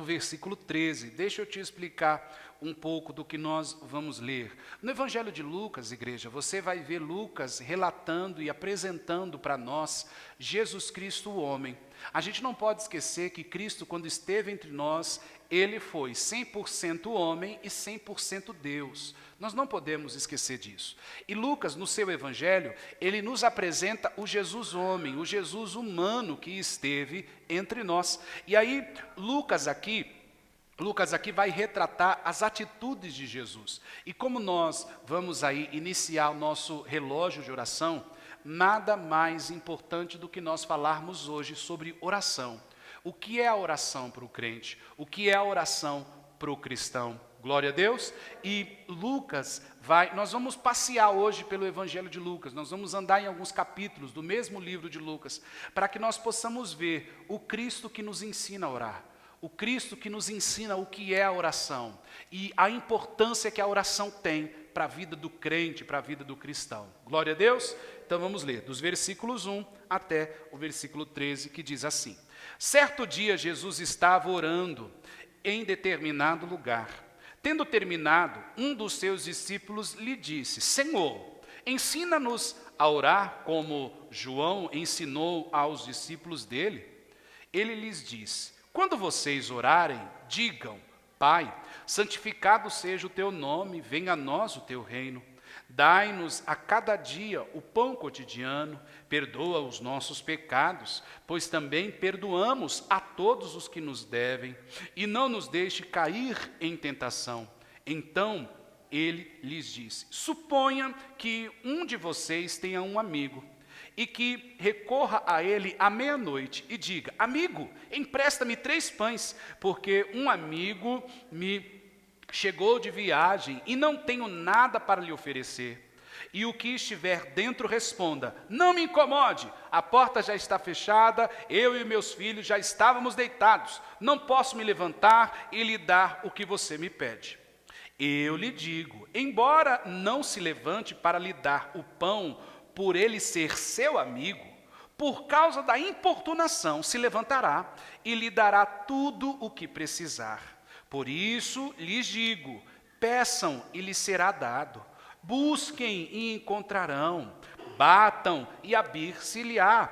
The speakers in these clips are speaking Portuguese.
do versículo 13. Deixa eu te explicar um pouco do que nós vamos ler. No Evangelho de Lucas, igreja, você vai ver Lucas relatando e apresentando para nós Jesus Cristo, o homem. A gente não pode esquecer que Cristo, quando esteve entre nós, ele foi 100% homem e 100% Deus. Nós não podemos esquecer disso. E Lucas, no seu evangelho, ele nos apresenta o Jesus homem, o Jesus humano que esteve entre nós. E aí, Lucas aqui vai retratar as atitudes de Jesus. E como nós vamos aí iniciar o nosso relógio de oração, nada mais importante do que nós falarmos hoje sobre oração. O que é a oração para o crente? O que é a oração para o cristão? Glória a Deus. E nós vamos passear hoje pelo Evangelho de Lucas, nós vamos andar em alguns capítulos do mesmo livro de Lucas, para que nós possamos ver o Cristo que nos ensina a orar, o Cristo que nos ensina o que é a oração e a importância que a oração tem para a vida do crente, para a vida do cristão. Glória a Deus. Então vamos ler, dos versículos 1 até o versículo 13, que diz assim: Certo dia Jesus estava orando em determinado lugar. Tendo terminado, um dos seus discípulos lhe disse: Senhor, ensina-nos a orar como João ensinou aos discípulos dele. Ele lhes disse: Quando vocês orarem, digam: Pai, santificado seja o teu nome, venha a nós o teu reino. Dai-nos a cada dia o pão cotidiano, perdoa os nossos pecados, pois também perdoamos a todos os que nos devem, e não nos deixe cair em tentação. Então ele lhes disse: Suponha que um de vocês tenha um amigo, e que recorra a ele à meia-noite e diga: Amigo, empresta-me 3 pães, porque um amigo me chegou de viagem e não tenho nada para lhe oferecer. E o que estiver dentro responda: Não me incomode, a porta já está fechada, eu e meus filhos já estávamos deitados, não posso me levantar e lhe dar o que você me pede. Eu lhe digo, embora não se levante para lhe dar o pão, por ele ser seu amigo, por causa da importunação se levantará e lhe dará tudo o que precisar. Por isso lhes digo, peçam e lhes será dado, busquem e encontrarão, batam e abrir-se-lhe-á.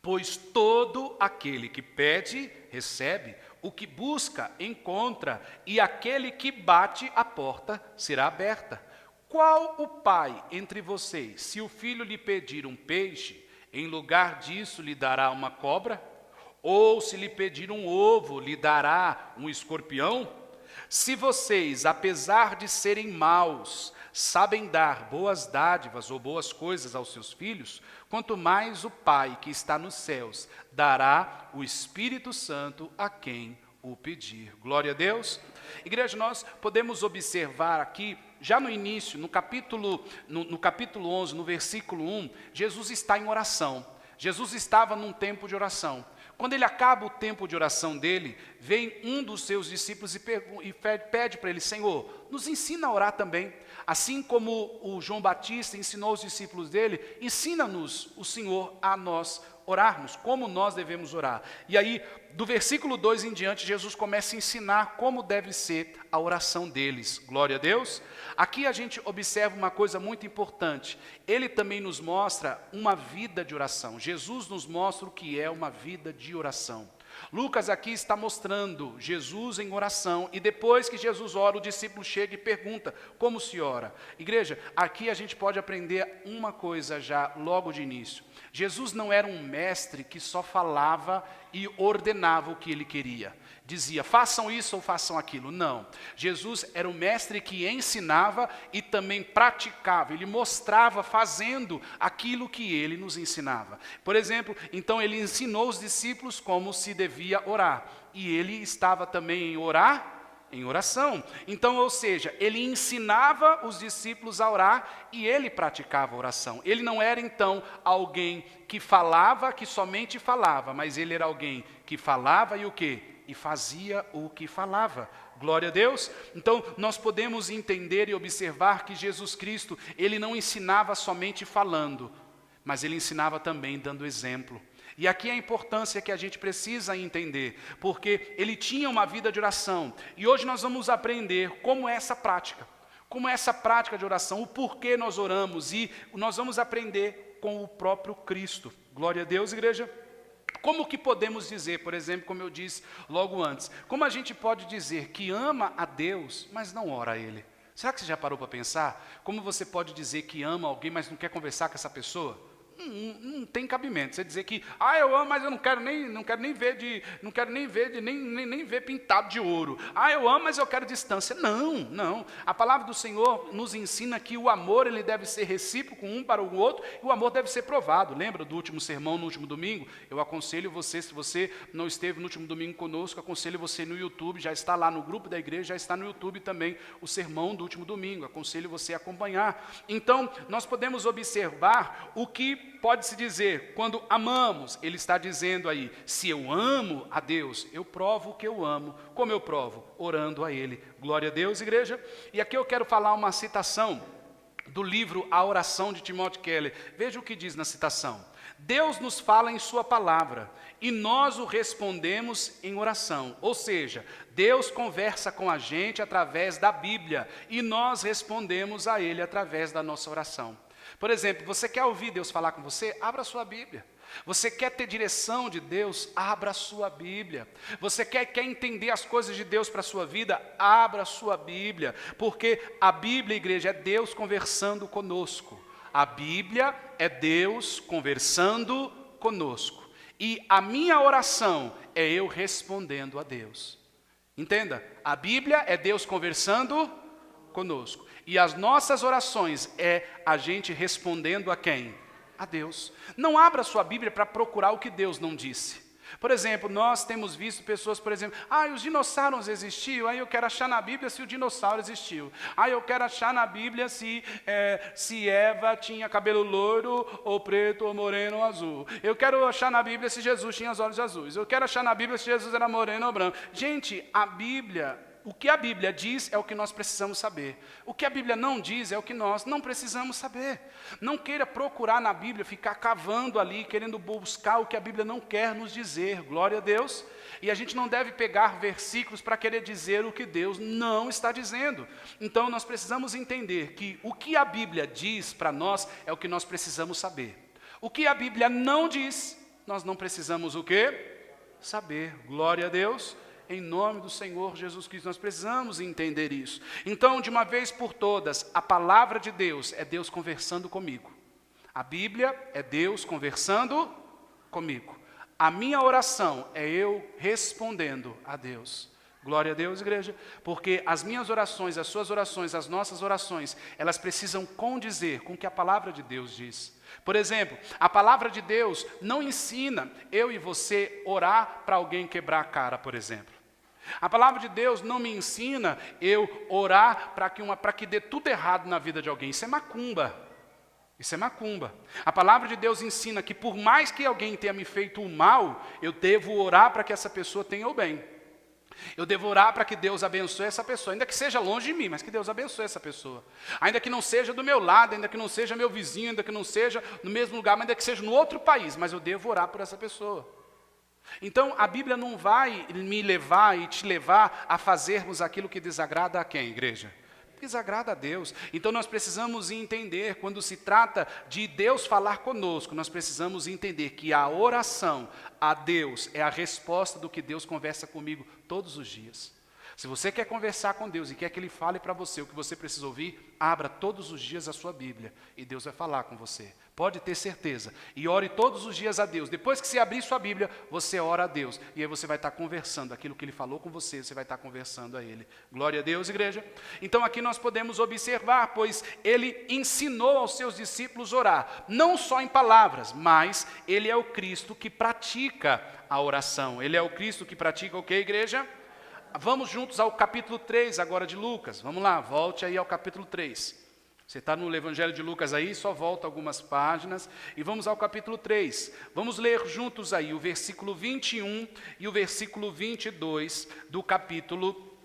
Pois todo aquele que pede, recebe, o que busca, encontra, e aquele que bate, a porta será aberta. Qual o pai entre vocês, se o filho lhe pedir um peixe, em lugar disso lhe dará uma cobra? Ou se lhe pedir um ovo, lhe dará um escorpião? Se vocês, apesar de serem maus, sabem dar boas dádivas ou boas coisas aos seus filhos, quanto mais o Pai que está nos céus dará o Espírito Santo a quem o pedir. Glória a Deus. Igreja, nós podemos observar aqui, já no início, no capítulo 11, no versículo 1, Jesus está em oração. Jesus estava num tempo de oração. Quando ele acaba o tempo de oração dele, vem um dos seus discípulos e pede para ele: Senhor, nos ensina a orar também. Assim como o João Batista ensinou os discípulos dele, ensina-nos o Senhor a nós orarmos, como nós devemos orar. E aí, do versículo 2 em diante, Jesus começa a ensinar como deve ser a oração deles. Glória a Deus. Aqui a gente observa uma coisa muito importante. Ele também nos mostra uma vida de oração. Jesus nos mostra o que é uma vida de oração. Lucas aqui está mostrando Jesus em oração, e depois que Jesus ora, o discípulo chega e pergunta: como se ora? Igreja, aqui a gente pode aprender uma coisa já logo de início. Jesus não era um mestre que só falava e ordenava o que ele queria. Dizia, façam isso ou façam aquilo. Não. Jesus era um mestre que ensinava e também praticava. Ele mostrava fazendo aquilo que ele nos ensinava. Por exemplo, então ele ensinou os discípulos como se devia orar. E ele estava também em oração. Então, ou seja, ele ensinava os discípulos a orar e ele praticava a oração. Ele não era, então, alguém que falava, que somente falava, mas ele era alguém que falava e o quê? E fazia o que falava. Glória a Deus. Então, nós podemos entender e observar que Jesus Cristo, ele não ensinava somente falando, mas ele ensinava também dando exemplo. E aqui a importância que a gente precisa entender, porque ele tinha uma vida de oração. E hoje nós vamos aprender como é essa prática. Como é essa prática de oração, o porquê nós oramos. E nós vamos aprender com o próprio Cristo. Glória a Deus, igreja. Como que podemos dizer, por exemplo, como eu disse logo antes, como a gente pode dizer que ama a Deus, mas não ora a Ele? Será que você já parou para pensar? Como você pode dizer que ama alguém, mas não quer conversar com essa pessoa? Não tem cabimento. Você dizer que, eu amo, mas eu não quero nem ver pintado de ouro. Eu amo, mas eu quero distância. Não. A palavra do Senhor nos ensina que o amor ele deve ser recíproco um para o outro, e o amor deve ser provado. Lembra do último sermão, no último domingo? Eu aconselho você, se você não esteve no último domingo conosco, aconselho você no YouTube, já está lá no grupo da igreja, já está no YouTube também o sermão do último domingo. Aconselho você a acompanhar. Então, nós podemos observar o que pode-se dizer, quando amamos, ele está dizendo aí, se eu amo a Deus, eu provo que eu amo. Como eu provo? Orando a Ele. Glória a Deus, igreja. E aqui eu quero falar uma citação do livro A Oração de Timothy Keller. Veja o que diz na citação. Deus nos fala em sua palavra e nós o respondemos em oração. Ou seja, Deus conversa com a gente através da Bíblia e nós respondemos a Ele através da nossa oração. Por exemplo, você quer ouvir Deus falar com você? Abra a sua Bíblia. Você quer ter direção de Deus? Abra a sua Bíblia. Você quer entender as coisas de Deus para a sua vida? Abra a sua Bíblia. Porque a Bíblia, igreja, é Deus conversando conosco. A Bíblia é Deus conversando conosco. E a minha oração é eu respondendo a Deus. Entenda, a Bíblia é Deus conversando conosco. E as nossas orações é a gente respondendo a quem? A Deus. Não abra sua Bíblia para procurar o que Deus não disse. Por exemplo, nós temos visto pessoas, por exemplo, os dinossauros existiam, aí eu quero achar na Bíblia se o dinossauro existiu. Eu quero achar na Bíblia se Eva tinha cabelo loiro, ou preto, ou moreno, ou azul. Eu quero achar na Bíblia se Jesus tinha os olhos azuis. Eu quero achar na Bíblia se Jesus era moreno ou branco. Gente, a Bíblia... O que a Bíblia diz é o que nós precisamos saber. O que a Bíblia não diz é o que nós não precisamos saber. Não queira procurar na Bíblia, ficar cavando ali, querendo buscar o que a Bíblia não quer nos dizer. Glória a Deus. E a gente não deve pegar versículos para querer dizer o que Deus não está dizendo. Então nós precisamos entender que o que a Bíblia diz para nós é o que nós precisamos saber. O que a Bíblia não diz, nós não precisamos o quê? Saber. Glória a Deus. Em nome do Senhor Jesus Cristo, nós precisamos entender isso. Então, de uma vez por todas, a palavra de Deus é Deus conversando comigo. A Bíblia é Deus conversando comigo. A minha oração é eu respondendo a Deus. Glória a Deus, igreja. Porque as minhas orações, as suas orações, as nossas orações, elas precisam condizer com o que a palavra de Deus diz. Por exemplo, a palavra de Deus não ensina eu e você orar para alguém quebrar a cara, por exemplo. A palavra de Deus não me ensina eu orar para que dê tudo errado na vida de alguém. Isso é macumba. Isso é macumba. A palavra de Deus ensina que por mais que alguém tenha me feito o mal, eu devo orar para que essa pessoa tenha o bem. Eu devo orar para que Deus abençoe essa pessoa, ainda que seja longe de mim, mas que Deus abençoe essa pessoa. Ainda que não seja do meu lado, ainda que não seja meu vizinho, ainda que não seja no mesmo lugar, mas ainda que seja no outro país, mas eu devo orar por essa pessoa. Então, a Bíblia não vai me levar e te levar a fazermos aquilo que desagrada a quem, igreja? Desagrada a Deus. Então nós precisamos entender, quando se trata de Deus falar conosco, nós precisamos entender que a oração a Deus é a resposta do que Deus conversa comigo todos os dias. Se você quer conversar com Deus e quer que Ele fale para você o que você precisa ouvir, abra todos os dias a sua Bíblia e Deus vai falar com você. Pode ter certeza. E ore todos os dias a Deus. Depois que você abrir sua Bíblia, você ora a Deus. E aí você vai estar conversando. Aquilo que Ele falou com você, você vai estar conversando a Ele. Glória a Deus, igreja. Então aqui nós podemos observar, pois Ele ensinou aos seus discípulos orar. Não só em palavras, mas Ele é o Cristo que pratica a oração. Ele é o Cristo que pratica o que, igreja? Vamos juntos ao capítulo 3 agora de Lucas. Vamos lá, volte aí ao capítulo 3. Você está no Evangelho de Lucas aí, só volta algumas páginas. E vamos ao capítulo 3. Vamos ler juntos aí o versículo 21 e o versículo 22 do capítulo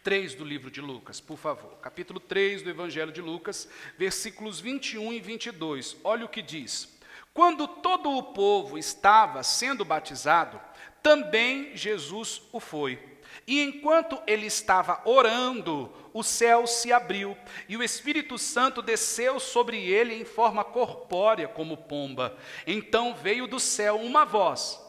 3 do livro de Lucas, por favor. Capítulo 3 do Evangelho de Lucas, versículos 21 e 22. Olha o que diz. Quando todo o povo estava sendo batizado, também Jesus o foi. E enquanto ele estava orando, o céu se abriu, e o Espírito Santo desceu sobre ele em forma corpórea, como pomba. Então veio do céu uma voz,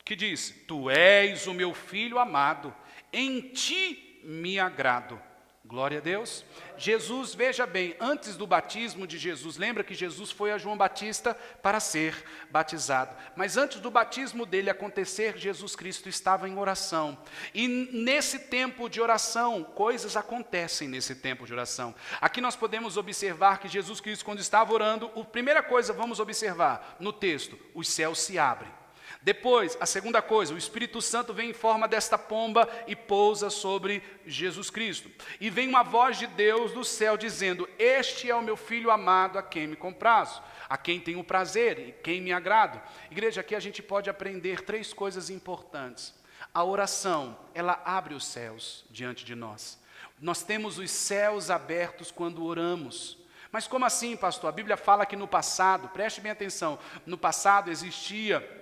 que disse: Tu és o meu filho amado, em ti me agrado. Glória a Deus. Jesus, veja bem, antes do batismo de Jesus, lembra que Jesus foi a João Batista para ser batizado. Mas antes do batismo dele acontecer, Jesus Cristo estava em oração. E nesse tempo de oração, coisas acontecem nesse tempo de oração. Aqui nós podemos observar que Jesus Cristo, quando estava orando, a primeira coisa, vamos observar no texto, os céus se abrem. Depois, a segunda coisa, o Espírito Santo vem em forma desta pomba e pousa sobre Jesus Cristo. E vem uma voz de Deus do céu dizendo: Este é o meu filho amado, a quem me comprazo, a quem tenho prazer e quem me agrado. Igreja, aqui a gente pode aprender 3 coisas importantes. A oração, ela abre os céus diante de nós. Nós temos os céus abertos quando oramos. Mas como assim, pastor? A Bíblia fala que no passado, preste bem atenção, no passado existia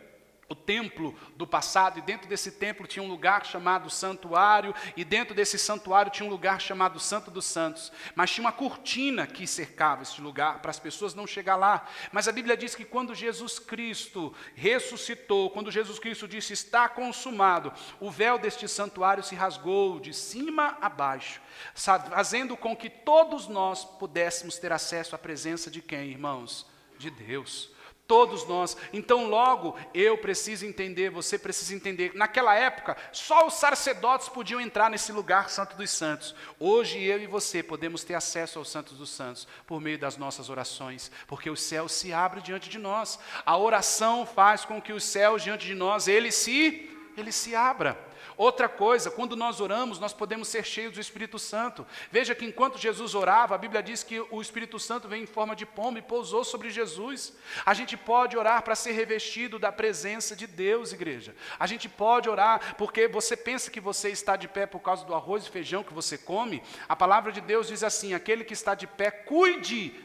o templo do passado, e dentro desse templo tinha um lugar chamado santuário, e dentro desse santuário tinha um lugar chamado Santo dos Santos, mas tinha uma cortina que cercava esse lugar, para as pessoas não chegar lá. Mas a Bíblia diz que quando Jesus Cristo ressuscitou, quando Jesus Cristo disse: está consumado, o véu deste santuário se rasgou de cima a baixo, fazendo com que todos nós pudéssemos ter acesso à presença de quem, irmãos? De Deus. Todos nós. Então logo eu preciso entender, você precisa entender, naquela época só os sacerdotes podiam entrar nesse lugar santo dos santos. Hoje eu e você podemos ter acesso aos santos dos santos por meio das nossas orações, porque o céu se abre diante de nós. A oração faz com que os céus diante de nós, ele se abra. Outra coisa, quando nós oramos, nós podemos ser cheios do Espírito Santo. Veja que enquanto Jesus orava, a Bíblia diz que o Espírito Santo veio em forma de pomba e pousou sobre Jesus. A gente pode orar para ser revestido da presença de Deus, igreja. A gente pode orar porque você pensa que você está de pé por causa do arroz e feijão que você come. A palavra de Deus diz assim: aquele que está de pé,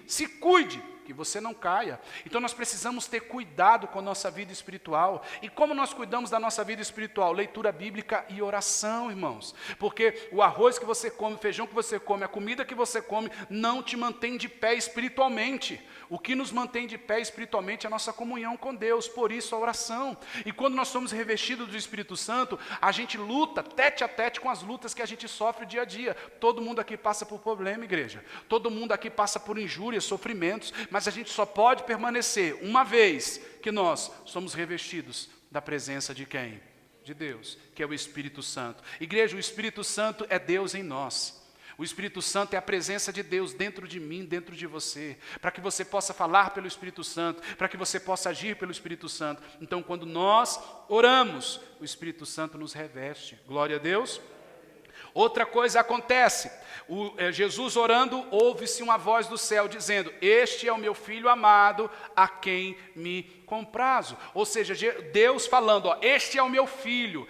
se cuide, que você não caia. Então nós precisamos ter cuidado com a nossa vida espiritual. E como nós cuidamos da nossa vida espiritual? Leitura bíblica e oração, irmãos. Porque o arroz que você come, o feijão que você come, a comida que você come, não te mantém de pé espiritualmente. O que nos mantém de pé espiritualmente é a nossa comunhão com Deus, por isso a oração. E quando nós somos revestidos do Espírito Santo, a gente luta tete a tete com as lutas que a gente sofre dia a dia. Todo mundo aqui passa por problema, igreja. Todo mundo aqui passa por injúrias, sofrimentos, mas a gente só pode permanecer uma vez que nós somos revestidos da presença de quem? De Deus, que é o Espírito Santo. Igreja, o Espírito Santo é Deus em nós. O Espírito Santo é a presença de Deus dentro de mim, dentro de você, para que você possa falar pelo Espírito Santo, para que você possa agir pelo Espírito Santo. Então, quando nós oramos, o Espírito Santo nos reveste. Glória a Deus. Outra coisa acontece, Jesus orando, ouve-se uma voz do céu dizendo: este é o meu filho amado, a quem me comprazo. Ou seja, Deus falando: ó, este é o meu filho,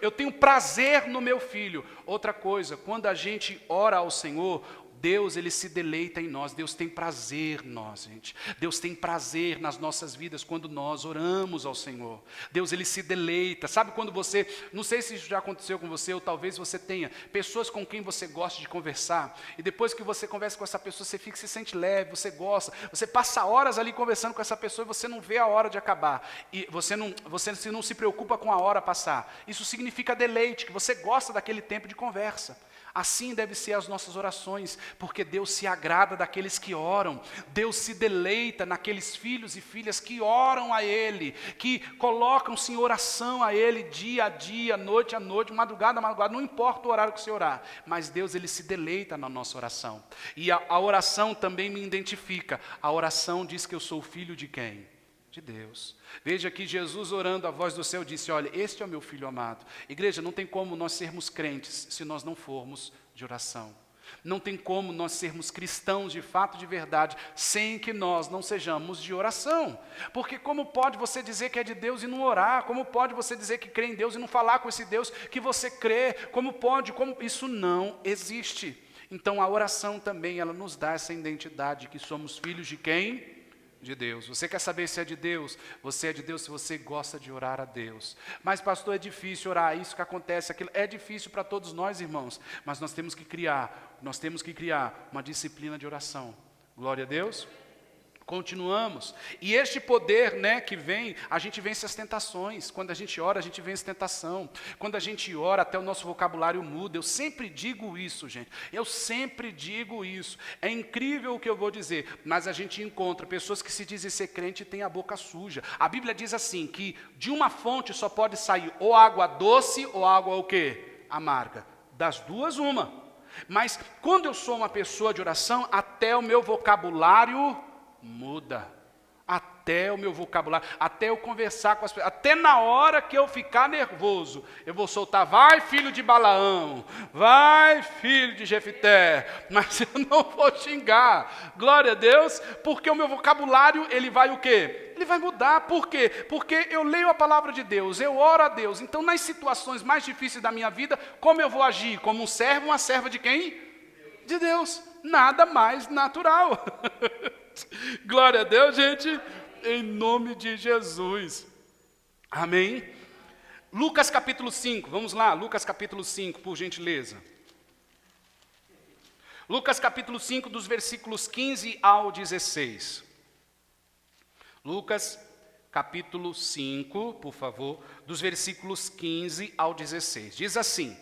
eu tenho prazer no meu filho. Outra coisa, quando a gente ora ao Senhor, Deus, ele se deleita em nós, Deus tem prazer em nós, gente. Deus tem prazer nas nossas vidas quando nós oramos ao Senhor. Deus, ele se deleita. Sabe quando você, não sei se isso já aconteceu com você, ou talvez você tenha pessoas com quem você gosta de conversar, e depois que você conversa com essa pessoa, você fica, se sente leve, você gosta, você passa horas ali conversando com essa pessoa e você não vê a hora de acabar, e você não se preocupa com a hora passar. Isso significa deleite, que você gosta daquele tempo de conversa. Assim devem ser as nossas orações, porque Deus se agrada daqueles que oram, Deus se deleita naqueles filhos e filhas que oram a Ele, que colocam-se em oração a Ele dia a dia, noite a noite, madrugada a madrugada, não importa o horário que você orar, mas Deus, ele se deleita na nossa oração. E a oração também me identifica. A oração diz que eu sou filho de quem? De Deus. Veja que Jesus orando, a voz do céu disse: olha, este é o meu filho amado. Igreja, não tem como nós sermos crentes se nós não formos de oração. Não tem como nós sermos cristãos de fato, de verdade, sem que nós não sejamos de oração. Porque como pode você dizer que é de Deus e não orar? Como pode você dizer que crê em Deus e não falar com esse Deus que você crê? Como pode? Isso não existe. Então a oração também, ela nos dá essa identidade que somos filhos de quem? De Deus. Você quer saber se é de Deus? Você é de Deus se você gosta de orar a Deus. Mas pastor, é difícil orar, isso que acontece, aquilo. É difícil para todos nós, irmãos. Mas nós temos que criar uma disciplina de oração. Glória a Deus. Continuamos. E este poder, que vem, a gente vence as tentações. Quando a gente ora, a gente vence tentação. Quando a gente ora, até o nosso vocabulário muda. Eu sempre digo isso, gente. Eu sempre digo isso. É incrível o que eu vou dizer, mas a gente encontra pessoas que se dizem ser crente e têm a boca suja. A Bíblia diz assim, que de uma fonte só pode sair ou água doce ou água o quê? Amarga. Das duas, uma. Mas quando eu sou uma pessoa de oração, até o meu vocabulário muda, até o meu vocabulário, até eu conversar com as pessoas, até na hora que eu ficar nervoso, eu vou soltar, vai filho de Balaão, vai filho de Jefité, mas eu não vou xingar, glória a Deus, porque o meu vocabulário, ele vai o quê? Ele vai mudar, por quê? Porque eu leio a palavra de Deus, eu oro a Deus, então nas situações mais difíceis da minha vida, como eu vou agir? Como um servo, uma serva de quem? De Deus, nada mais natural. Glória a Deus, gente, em nome de Jesus. Amém? Lucas capítulo 5, vamos lá, Lucas capítulo 5, por gentileza. Lucas capítulo 5, dos versículos 15 ao 16. Lucas capítulo 5, por favor, dos versículos 15 ao 16. Diz assim: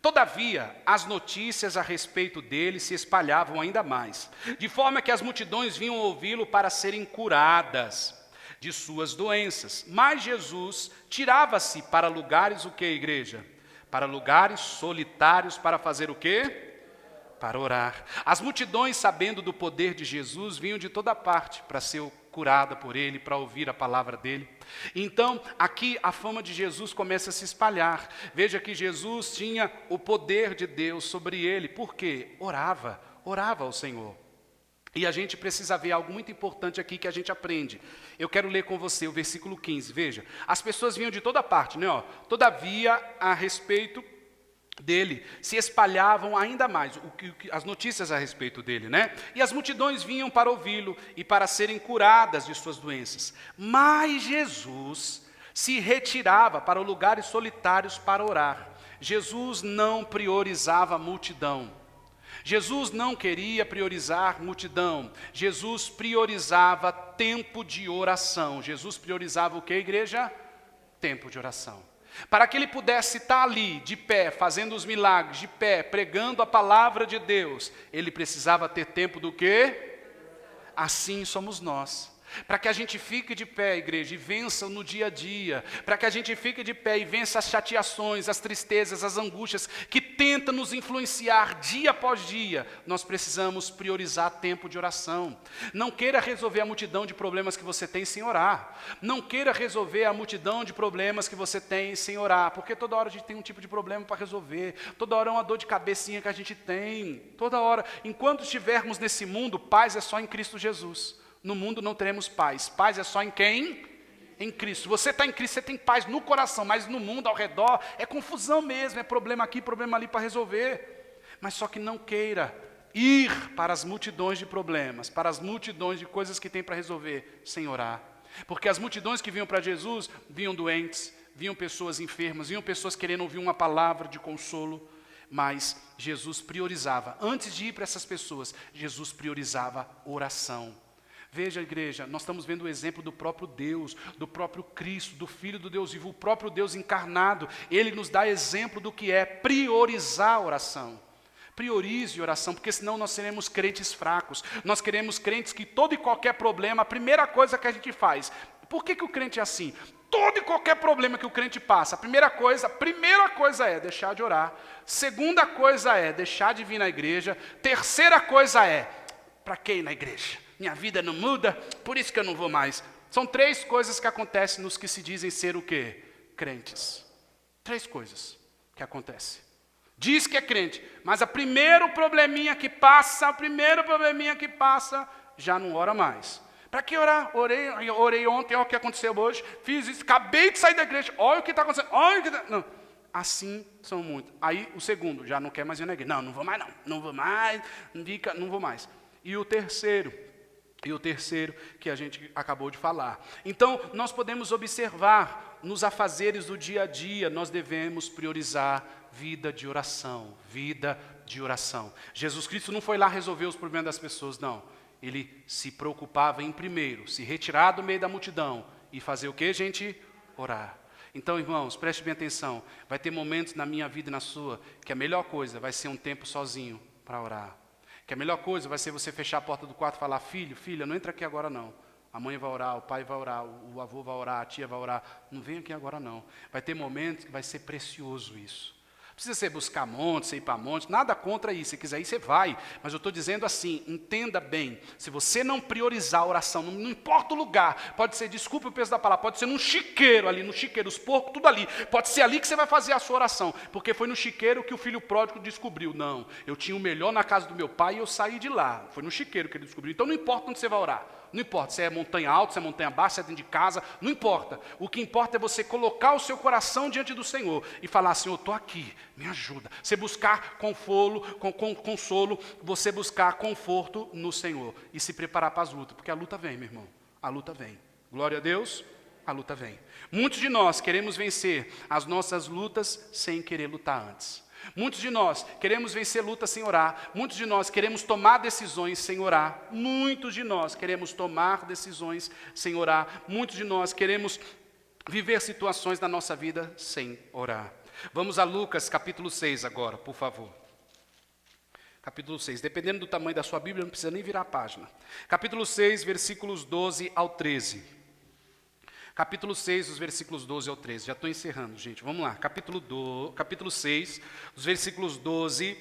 todavia, as notícias a respeito dele se espalhavam ainda mais, de forma que as multidões vinham ouvi-lo para serem curadas de suas doenças. Mas Jesus tirava-se para lugares, o que, igreja? Para lugares solitários, para fazer o quê? Para orar. As multidões, sabendo do poder de Jesus, vinham de toda parte para ser curada por ele, para ouvir a palavra dele. Então, aqui a fama de Jesus começa a se espalhar. Veja que Jesus tinha o poder de Deus sobre ele. Por quê? Orava ao Senhor. E a gente precisa ver algo muito importante aqui que a gente aprende. Eu quero ler com você o versículo 15, veja. As pessoas vinham de toda parte, Todavia, a respeito dele, se espalhavam ainda mais, as notícias a respeito dele, E as multidões vinham para ouvi-lo e para serem curadas de suas doenças. Mas Jesus se retirava para lugares solitários para orar. Jesus não priorizava a multidão. Jesus não queria priorizar multidão. Jesus priorizava tempo de oração. Jesus priorizava o que, igreja? Tempo de oração. Para que ele pudesse estar ali, de pé, fazendo os milagres, de pé, pregando a palavra de Deus, ele precisava ter tempo do quê? Assim somos nós. Para que a gente fique de pé, igreja, e vença no dia a dia. Para que a gente fique de pé e vença as chateações, as tristezas, as angústias que tentam nos influenciar dia após dia. Nós precisamos priorizar tempo de oração. Não queira resolver a multidão de problemas que você tem sem orar. Não queira resolver a multidão de problemas que você tem sem orar. Porque toda hora a gente tem um tipo de problema para resolver. Toda hora é uma dor de cabecinha que a gente tem. Toda hora. Enquanto estivermos nesse mundo, paz é só em Cristo Jesus. No mundo não teremos paz. Paz é só em quem? Em Cristo. Você está em Cristo, você tem paz no coração, mas no mundo ao redor é confusão mesmo, é problema aqui, problema ali para resolver. Mas só que não queira ir para as multidões de problemas, para as multidões de coisas que tem para resolver, sem orar. Porque as multidões que vinham para Jesus, vinham doentes, vinham pessoas enfermas, vinham pessoas querendo ouvir uma palavra de consolo. Mas Jesus priorizava, antes de ir para essas pessoas, Jesus priorizava oração. Veja, igreja, nós estamos vendo o exemplo do próprio Deus, do próprio Cristo, do Filho do Deus vivo, o próprio Deus encarnado. Ele nos dá exemplo do que é priorizar a oração. Priorize a oração, porque senão nós seremos crentes fracos. Nós queremos crentes que todo e qualquer problema, a primeira coisa que a gente faz. Por que o crente é assim? Todo e qualquer problema que o crente passa, a primeira coisa é deixar de orar. Segunda coisa é deixar de vir na igreja. Terceira coisa é, para que ir na igreja? Minha vida não muda, por isso que eu não vou mais. São 3 coisas que acontecem nos que se dizem ser o quê? Crentes. 3 coisas que acontecem. Diz que é crente, mas o primeiro probleminha que passa, já não ora mais. Para que orar? Orei ontem, olha o que aconteceu hoje, fiz isso, acabei de sair da igreja, olha o que está acontecendo, olha o que está... Não. Assim são muitos. Aí o segundo, já não quer mais ir na igreja. Não vou mais, não vou mais. E o terceiro, E o terceiro, que a gente acabou de falar. Então, nós podemos observar, nos afazeres do dia a dia, nós devemos priorizar vida de oração, vida de oração. Jesus Cristo não foi lá resolver os problemas das pessoas, não. Ele se preocupava em primeiro, se retirar do meio da multidão e fazer o quê, gente? Orar. Então, irmãos, preste bem atenção. Vai ter momentos na minha vida e na sua, que a melhor coisa vai ser um tempo sozinho para orar. Que a melhor coisa vai ser você fechar a porta do quarto e falar, filho, filha, não entra aqui agora não. A mãe vai orar, o pai vai orar, o avô vai orar, a tia vai orar. Não vem aqui agora não. Vai ter momentos que vai ser precioso isso. Precisa você buscar monte, você ir para monte, nada contra isso. Se quiser ir, você vai. Mas eu estou dizendo assim, entenda bem. Se você não priorizar a oração, não importa o lugar, pode ser, desculpe o peso da palavra, pode ser num chiqueiro ali, no chiqueiro, os porcos, tudo ali. Pode ser ali que você vai fazer a sua oração. Porque foi no chiqueiro que o filho pródigo descobriu. Não, eu tinha o melhor na casa do meu pai e eu saí de lá. Foi no chiqueiro que ele descobriu. Então não importa onde você vai orar. Não importa se é montanha alta, se é montanha baixa, se é dentro de casa, não importa. O que importa é você colocar o seu coração diante do Senhor e falar, Senhor, estou aqui, me ajuda. Você buscar consolo, você buscar conforto no Senhor e se preparar para as lutas, porque a luta vem, meu irmão, a luta vem. Glória a Deus, a luta vem. Muitos de nós queremos vencer as nossas lutas sem querer lutar antes. Muitos de nós queremos vencer lutas sem orar. Muitos de nós queremos tomar decisões sem orar. Muitos de nós queremos tomar decisões sem orar. Muitos de nós queremos viver situações na nossa vida sem orar. Vamos a Lucas capítulo 6 agora, por favor. Capítulo 6, dependendo do tamanho da sua Bíblia, não precisa nem virar a página. Capítulo 6, versículos 12 ao 13. Capítulo 6, os versículos 12 ao 13. Já estou encerrando, gente. Vamos lá. Capítulo 6, os versículos 12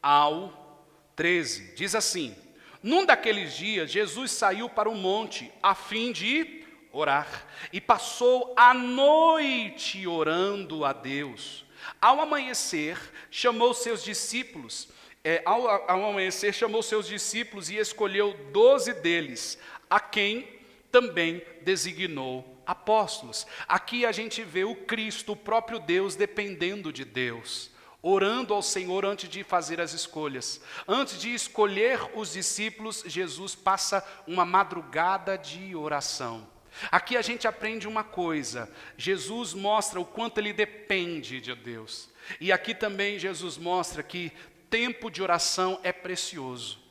ao 13. Diz assim: Num daqueles dias, Jesus saiu para o monte a fim de orar. E passou a noite orando a Deus. Ao amanhecer, chamou seus discípulos. Ao amanhecer, chamou seus discípulos e escolheu 12 deles, a quem também designou apóstolos. Aqui a gente vê o Cristo, o próprio Deus, dependendo de Deus, orando ao Senhor antes de fazer as escolhas. Antes de escolher os discípulos, Jesus passa uma madrugada de oração. Aqui a gente aprende uma coisa, Jesus mostra o quanto ele depende de Deus. E aqui também Jesus mostra que tempo de oração é precioso.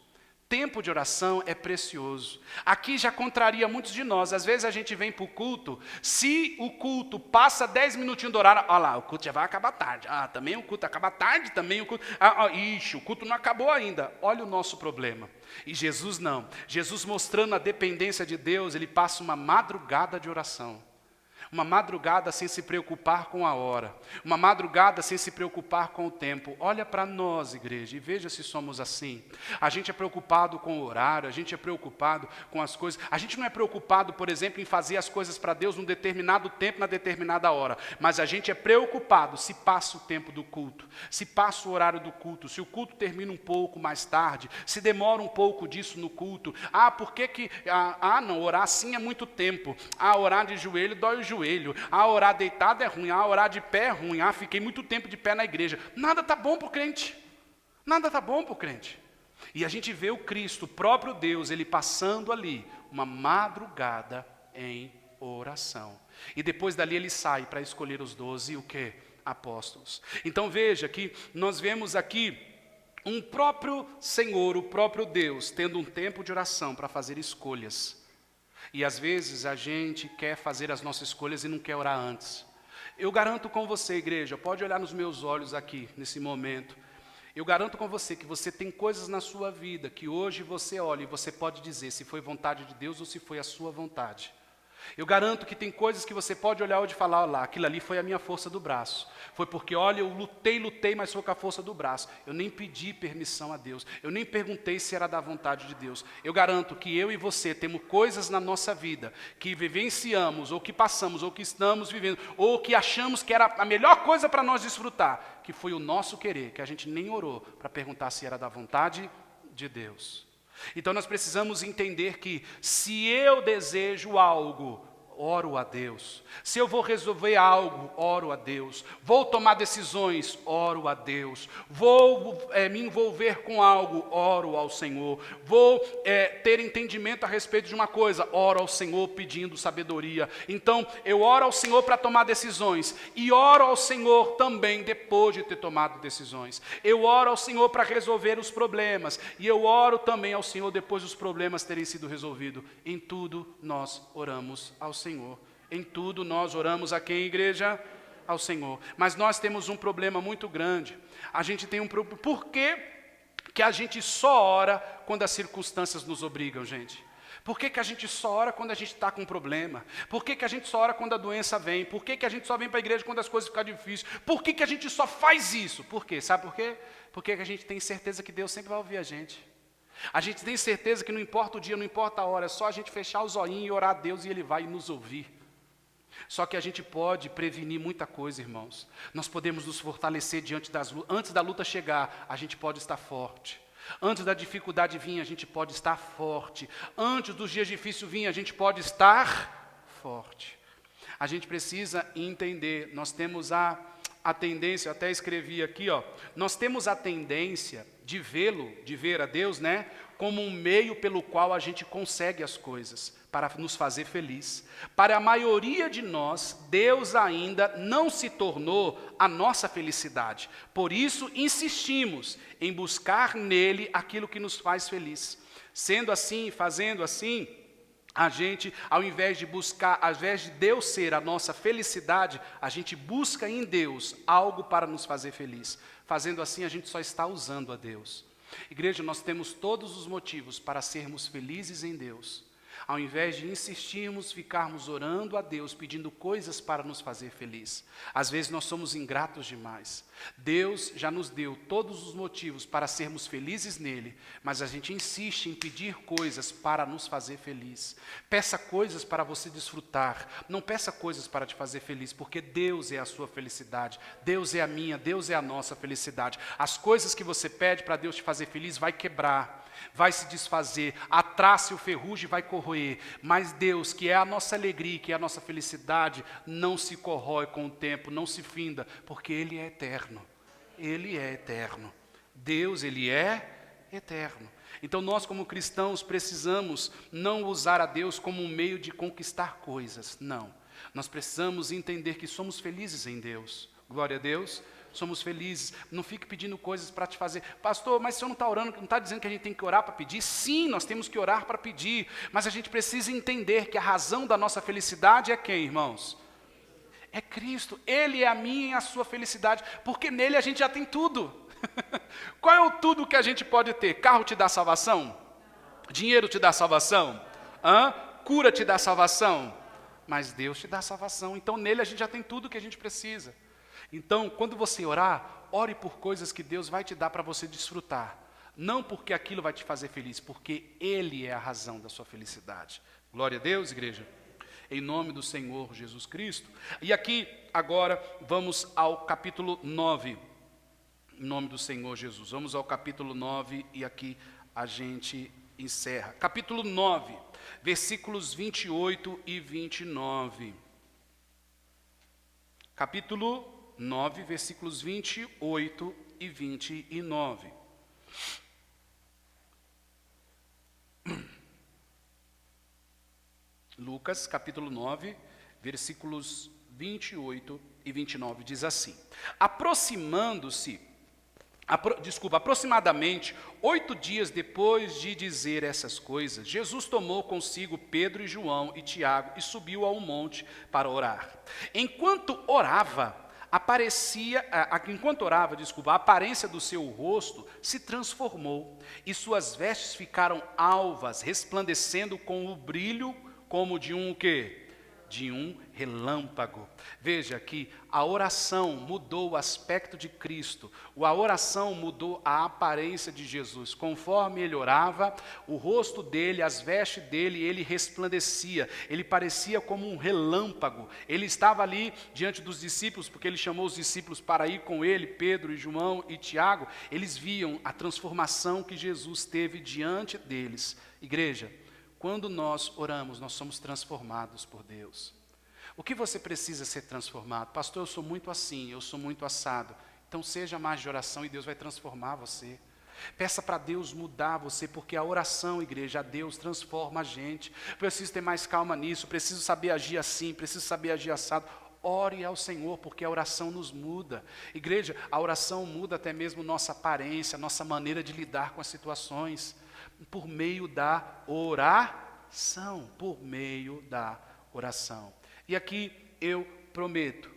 Tempo de oração é precioso. Aqui já contraria muitos de nós. Às vezes a gente vem para o culto, se o culto passa 10 minutinhos do horário, olha lá, o culto já vai acabar tarde. Ah, também o culto acaba tarde, também o culto. Ixi, o culto não acabou ainda. Olha o nosso problema. E Jesus não. Jesus mostrando a dependência de Deus, ele passa uma madrugada de oração. Uma madrugada sem se preocupar com a hora. Uma madrugada sem se preocupar com o tempo. Olha para nós, igreja, e veja se somos assim. A gente é preocupado com o horário, a gente é preocupado com as coisas. A gente não é preocupado, por exemplo, em fazer as coisas para Deus num determinado tempo, na determinada hora. Mas a gente é preocupado se passa o tempo do culto, se passa o horário do culto, se o culto termina um pouco mais tarde, se demora um pouco disso no culto. Por que não, orar assim é muito tempo. Orar de joelho dói o joelho. Orar deitado é ruim, orar de pé é ruim, fiquei muito tempo de pé na igreja. Nada está bom para o crente, nada está bom para o crente. E a gente vê o Cristo, o próprio Deus, ele passando ali uma madrugada em oração. E depois dali ele sai para escolher os 12, o quê? Apóstolos. Então veja que nós vemos aqui um próprio Senhor, o próprio Deus, tendo um tempo de oração para fazer escolhas. E às vezes a gente quer fazer as nossas escolhas e não quer orar antes. Eu garanto com você, igreja, pode olhar nos meus olhos aqui, nesse momento. Eu garanto com você que você tem coisas na sua vida que hoje você olha e você pode dizer se foi vontade de Deus ou se foi a sua vontade. Eu garanto que tem coisas que você pode olhar hoje e falar, olha lá, aquilo ali foi a minha força do braço. Foi porque, olha, eu lutei, mas foi com a força do braço. Eu nem pedi permissão a Deus. Eu nem perguntei se era da vontade de Deus. Eu garanto que eu e você temos coisas na nossa vida que vivenciamos, ou que passamos, ou que estamos vivendo, ou que achamos que era a melhor coisa para nós desfrutar, que foi o nosso querer, que a gente nem orou para perguntar se era da vontade de Deus. Então nós precisamos entender que se eu desejo algo, oro a Deus. Se eu vou resolver algo, oro a Deus. Vou tomar decisões, oro a Deus. Vou me envolver com algo, oro ao Senhor. Vou ter entendimento a respeito de uma coisa, oro ao Senhor pedindo sabedoria. Então, eu oro ao Senhor para tomar decisões. E oro ao Senhor também depois de ter tomado decisões. Eu oro ao Senhor para resolver os problemas. E eu oro também ao Senhor depois dos problemas terem sido resolvidos. Em tudo nós oramos ao Senhor. Em tudo nós oramos a quem, igreja? Ao Senhor. Mas nós temos um problema muito grande. A gente tem um problema. Por que a gente só ora quando as circunstâncias nos obrigam, gente? Por que a gente só ora quando a gente está com um problema? Por que a gente só ora quando a doença vem? Por que a gente só vem para a igreja quando as coisas ficam difíceis? Por que a gente só faz isso? Por quê? Sabe por quê? Porque a gente tem certeza que Deus sempre vai ouvir a gente. A gente tem certeza que não importa o dia, não importa a hora, é só a gente fechar os olhinhos e orar a Deus e Ele vai nos ouvir. Só que a gente pode prevenir muita coisa, irmãos. Nós podemos nos fortalecer diante das lutas. Antes da luta chegar, a gente pode estar forte. Antes da dificuldade vir, a gente pode estar forte. Antes dos dias difíceis vir, a gente pode estar forte. A gente precisa entender, nós temos a tendência, eu até escrevi aqui, nós temos a tendência de ver a Deus, como um meio pelo qual a gente consegue as coisas, para nos fazer feliz. Para a maioria de nós, Deus ainda não se tornou a nossa felicidade. Por isso, insistimos em buscar nele aquilo que nos faz feliz. Sendo assim, fazendo assim, a gente, ao invés de Deus ser a nossa felicidade, a gente busca em Deus algo para nos fazer feliz. Fazendo assim, a gente só está usando a Deus. Igreja, nós temos todos os motivos para sermos felizes em Deus. Ao invés de insistirmos, ficarmos orando a Deus, pedindo coisas para nos fazer feliz. Às vezes nós somos ingratos demais. Deus já nos deu todos os motivos para sermos felizes nele, mas a gente insiste em pedir coisas para nos fazer feliz. Peça coisas para você desfrutar, não peça coisas para te fazer feliz, porque Deus é a sua felicidade, Deus é a minha, Deus é a nossa felicidade. As coisas que você pede para Deus te fazer feliz vai quebrar, vai se desfazer, a traça e o ferrugem vai corroer, mas Deus, que é a nossa alegria, que é a nossa felicidade, não se corrói com o tempo, não se finda, porque Ele é eterno. Ele é eterno. Deus, Ele é eterno. Então nós como cristãos precisamos não usar a Deus como um meio de conquistar coisas, não. Nós precisamos entender que somos felizes em Deus. Glória a Deus. Somos felizes, não fique pedindo coisas para te fazer. Pastor, mas o senhor não está orando, não está dizendo que a gente tem que orar para pedir? Sim, nós temos que orar para pedir, mas a gente precisa entender que a razão da nossa felicidade é quem, irmãos? É Cristo, Ele é a minha e a sua felicidade, porque nele a gente já tem tudo. Qual é o tudo que a gente pode ter? Carro te dá salvação? Dinheiro te dá salvação? Cura te dá salvação? Mas Deus te dá salvação, então nele a gente já tem tudo o que a gente precisa. Então, quando você orar, ore por coisas que Deus vai te dar para você desfrutar. Não porque aquilo vai te fazer feliz, porque Ele é a razão da sua felicidade. Glória a Deus, igreja. Em nome do Senhor Jesus Cristo. E aqui, agora, vamos ao capítulo 9. Em nome do Senhor Jesus. Vamos ao capítulo 9 e aqui a gente encerra. Capítulo 9, versículos 28 e 29. Capítulo 9, versículos 28 e 29. Lucas, capítulo 9, versículos 28 e 29, diz assim: aproximadamente 8 dias depois de dizer essas coisas, Jesus tomou consigo Pedro e João e Tiago e subiu a um monte para orar. Enquanto orava, a aparência do seu rosto se transformou e suas vestes ficaram alvas, resplandecendo com o brilho como de um quê? De um relâmpago. Veja que a oração mudou o aspecto de Cristo, a oração mudou a aparência de Jesus. Conforme ele orava, o rosto dele, as vestes dele, ele resplandecia, ele parecia como um relâmpago. Ele estava ali diante dos discípulos, porque ele chamou os discípulos para ir com ele, Pedro e João e Tiago. Eles viam a transformação que Jesus teve diante deles. Igreja, quando nós oramos, nós somos transformados por Deus. O que você precisa ser transformado? Pastor, eu sou muito assim, eu sou muito assado. Então seja mais de oração e Deus vai transformar você. Peça para Deus mudar você, porque a oração, igreja, a Deus transforma a gente. Preciso ter mais calma nisso, preciso saber agir assim, preciso saber agir assado. Ore ao Senhor, porque a oração nos muda. Igreja, a oração muda até mesmo nossa aparência, nossa maneira de lidar com as situações, por meio da oração, por meio da oração. E aqui eu prometo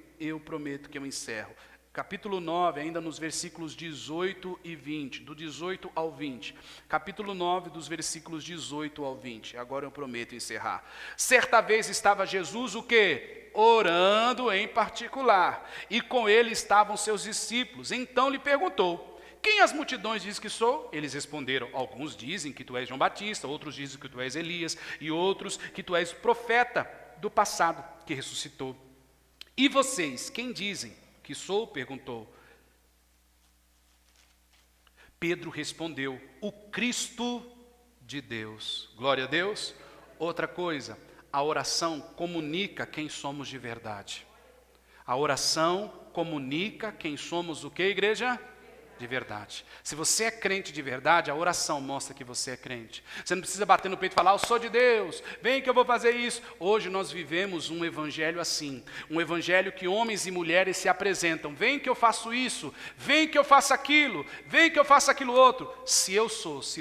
que eu encerro. Capítulo 9, ainda nos versículos 18 e 20, do 18 ao 20. Capítulo 9, dos versículos 18 ao 20. Agora eu prometo encerrar. Certa vez estava Jesus, o quê? Orando em particular. E com ele estavam seus discípulos. Então lhe perguntou: quem as multidões dizem que sou? Eles responderam: alguns dizem que tu és João Batista, outros dizem que tu és Elias, e outros que tu és profeta do passado, que ressuscitou. E vocês, quem dizem que sou? Perguntou. Pedro respondeu: o Cristo de Deus. Glória a Deus. Outra coisa, a oração comunica quem somos de verdade. A oração comunica quem somos o que, igreja? De verdade. Se você é crente de verdade, a oração mostra que você é crente. Você não precisa bater no peito e falar: eu sou de Deus, vem que eu vou fazer isso. Hoje nós vivemos um evangelho assim, um evangelho que homens e mulheres se apresentam: vem que eu faço isso, vem que eu faço aquilo, vem que eu faço aquilo outro. Se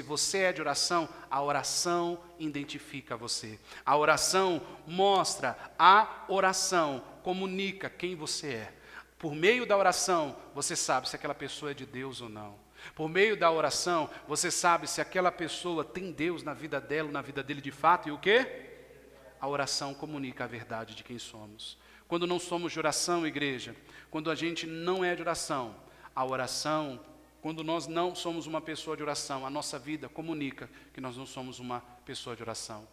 você é de oração, a oração identifica você. A oração mostra, a oração comunica quem você é. Por meio da oração, você sabe se aquela pessoa é de Deus ou não. Por meio da oração, você sabe se aquela pessoa tem Deus na vida dela ou na vida dele de fato. E o quê? A oração comunica a verdade de quem somos. Quando não somos de oração, igreja, quando a gente não é de oração, a oração, quando nós não somos uma pessoa de oração, a nossa vida comunica que nós não somos uma pessoa de oração.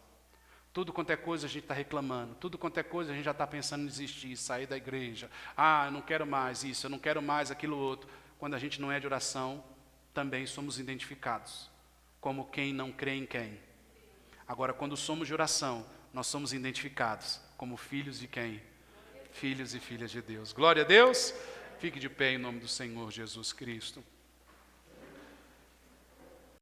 Tudo quanto é coisa a gente está reclamando, tudo quanto é coisa a gente já está pensando em desistir, sair da igreja. Eu não quero mais isso, eu não quero mais aquilo outro. Quando a gente não é de oração, também somos identificados como quem não crê em quem. Agora, quando somos de oração, nós somos identificados como filhos de quem? Filhos e filhas de Deus. Glória a Deus. Fique de pé em nome do Senhor Jesus Cristo.